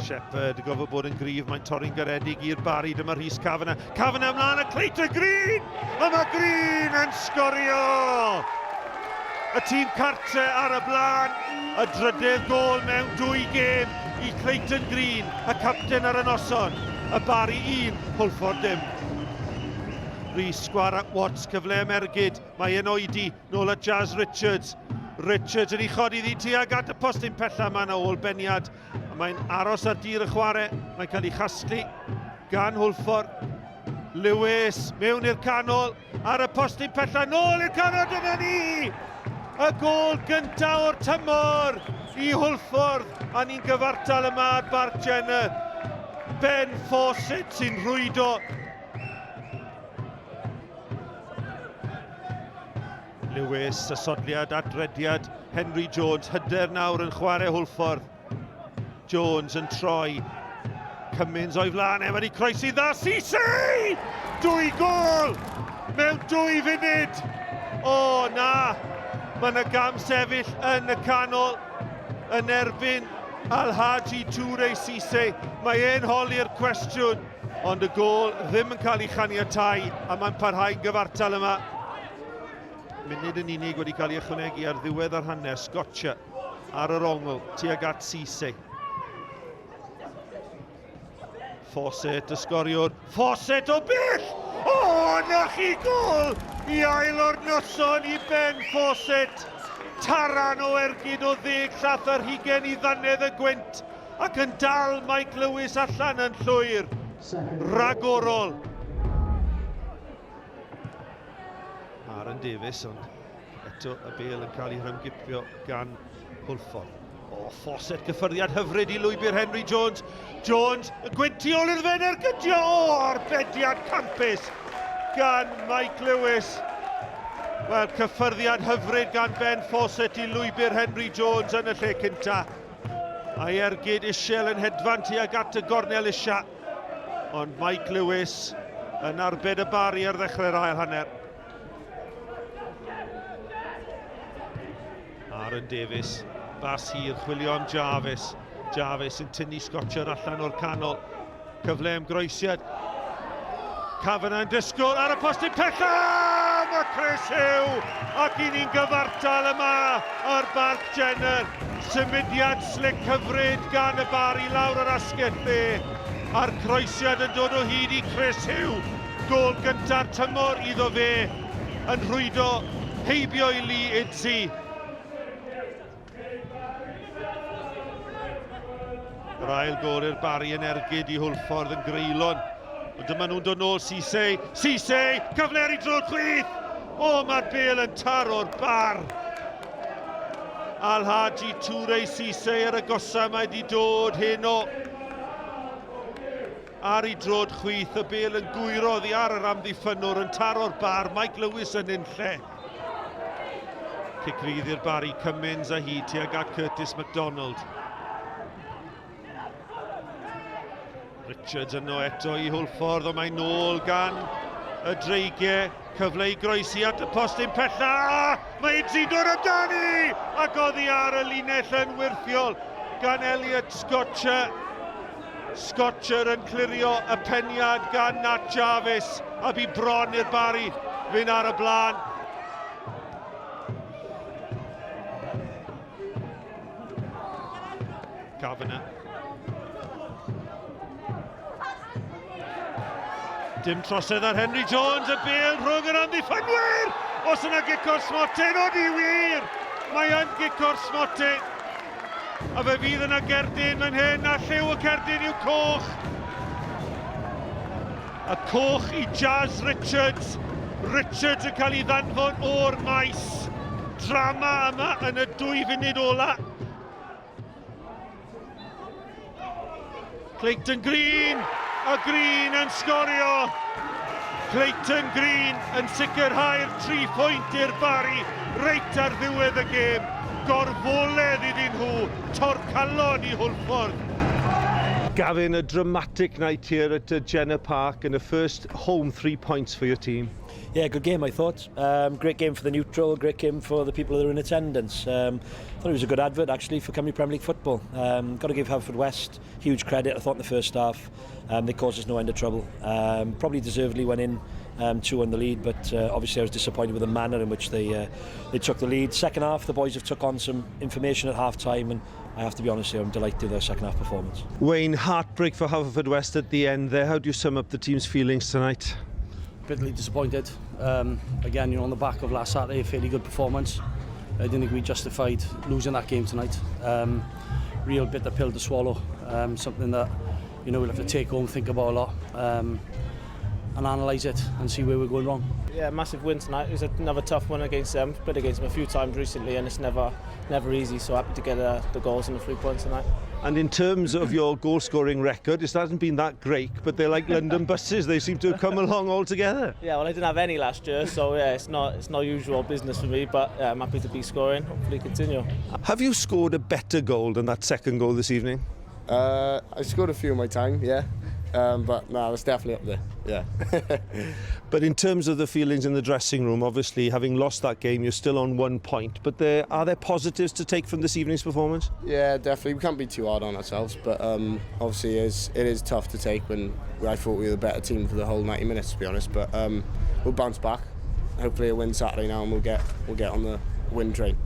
Shepherd, gofod bod yn gryf, mae'n torri'n garedig i'r Barri, dyma Rhys Kavanagh. Kavanagh ymlaen a Clayton Green! A mae Green yn sgorio! Y tîm cartre ar y blaen, y drydydd gol mewn 2 gêm i Clayton Green, y capten ar y noson. Y Barri 1, Hwlffordd dim. Rhys sgwar ac Watts, cyfle emergyd, mae yn oedi, nôl y Jazz Richards. Richards yn ei chodi ddi tuag at y postyn pella yma na ôl beniad. Mae'n aros ar dir y chwarae, mae'n cael ei chasglu gan Hwlffordd. Lewis mewn i'r canol, ar y postyn pella, nôl i'r canol, dyna ni! Y gol gyntaf o'r tymor i Hwlffordd, a ni'n gyfartal yma ar Barc Jenner. Ben Fawcett sy'n rhwydo. Lewis, ysodliad, adrediad, Henry Jones, hyder nawr yn chwarae Hwlffordd. Jones yn troi. Cummins o'i flaen, mae wedi croesi dda, Cissy! 2 gol! Mewn 2 funud! O, na! Mae yna gam sefyll yn y canol, yn erbyn Alhaji Toure Cissy. Mae e'n holi'r cwestiwn, ond y gol ddim yn cael ei chaniatáu, a mae'n parhau'n gyfartal yma. Munud yn unig wedi cael ei ychwanegu ar ddiwedd ar hanes, Gotcha ar yr ongl, tuag at Cissy. Fawcett, y sgoriwr. Fawcett o bell! O, na chi gol! I ail o'r noson i Ben Fawcett. Taran o ergyd o 10 llath ar hugen i ddannedd y gwynt. Ac yn dal Mike Lewis allan yn llwyr. Ragorol. Aaron Davies, ond eto y bêl yn cael ei rhymgipio gan Hwlffordd. O, Fawcett, gyffyrddiad hyfryd i lwybr Henry Jones. Jones, y gwynt tu ôl i'r fener gydio. O, arbediad campus gan Mike Lewis. Wel, cyffyrddiad hyfryd gan Ben Fawcett i lwybr Henry Jones yn y lle cynta. A'i ergyd isiel yn hedfan tuag at y gornel isa. Ond Mike Lewis yn arbed y Barri ar ddechrau'r ail hanner. Aaron Davies, bas hir, chwilio am Jarvis. Jarvis yn tynnu Scotcher allan o'r canol. Cyfle am groesiad. Kavanagh yn disgwyl ar y postyn pella! Mae Chris Hugh! Ac i ni'n gyfartal yma ar Barc Jenner. Symudiad slic hyfryd gan y Barri lawr yr asgell dde. A'r croesiad yn dod o hyd i Chris Hugh. Gol gynta'r tymor iddo fe. Yn rhwydo heibio i Lee Idsi. Yr ail gol i'r Barri yn ergyd i Hwlffordd yn greulon. Ond dyma nhw'n dod nôl Cissy. Cissy! Cyfler i drod chwith! O, mae'r bêl yn taro'r bar. Alhaji Toure Cissy ar y gosa mae wedi dod heno. Ar ei drod chwith, y bêl yn gwyro oddi ar yr amddiffynwr yn taro'r bar. Mike Lewis yn unlle. Cicrydd i'r Barri, Cummins a hi tuag at Curtis MacDonald. Richards yno eto i Hwlffordd, ond mae nôl gan y dreigiau. Cyfle i groesi at y postyn pella. Mae Idsi dod amdani! Ac oddi ar y linell yn wirthiol gan Elliot Scotcher. Scotcher yn clirio y peniad gan Nat Jarvis. A bu bron i'r Barri fynd ar y blaen. Kavanagh. Dim trosedd ar Henry Jones, y bêl rhwng yr amddiffynwyr! Os yna gicor smotyn, o di wir! Mae yn gicor smotyn. A fe fydd yna gerdyn yn hyn, a lliw y cerdyn i'w coch. Y coch i Jazz Richards. Richards yn cael ei ddanfon o'r maes. Drama yma yn y 2 funud ola. Clayton Green! A Green yn sgorio. Clayton Green yn sicrhau'r 3 pwynt i'r Barri reit ar ddiwedd y gêm. Gorfoledd iddyn nhw, torcalon i Hwlffordd. Gavin, a dramatic night here at Jenner Park and the first home 3 points for your team. Yeah, good game I thought. Great game for the neutral, great game for the people that are in attendance. Thought it was a good advert actually for Cymru Premier League football. Got to give Hwlffordd huge credit. I thought in the first half they caused us no end of trouble. Probably deservedly went in 2-1 the lead, but obviously I was disappointed with the manner in which they took the lead. Second half, the boys have took on some information at half time, and I have to be honest here, I'm delighted with their second half performance. Wayne, heartbreak for Hwlffordd at the end there. How do you sum up the team's feelings tonight? Bitterly disappointed. Again, on the back of last Saturday, a fairly good performance. I didn't think we justified losing that game tonight. Real bitter pill to swallow. Something that we'll have to take home, think about a lot, and analyse it and see where we're going wrong. Yeah, massive win tonight. It was another tough one against them. Played against them a few times recently, and it's never easy. So happy to get the goals and the 3 points tonight. And in terms of your goal-scoring record, it hasn't been that great, but they're like London buses. They seem to have come along altogether. Yeah, well, I didn't have any last year, so yeah, it's not usual business for me. But yeah, I'm happy to be scoring. Hopefully, continue. Have you scored a better goal than that second goal this evening? I scored a few in my time, yeah. But no, it's definitely up there, yeah. But in terms of the feelings in the dressing room, obviously, having lost that game, you're still on 1 point. But are there positives to take from this evening's performance? Yeah, definitely. We can't be too hard on ourselves, but obviously it is tough to take when I thought we were the better team for the whole 90 minutes, to be honest. But we'll bounce back. Hopefully a win Saturday now, and we'll get on the win train.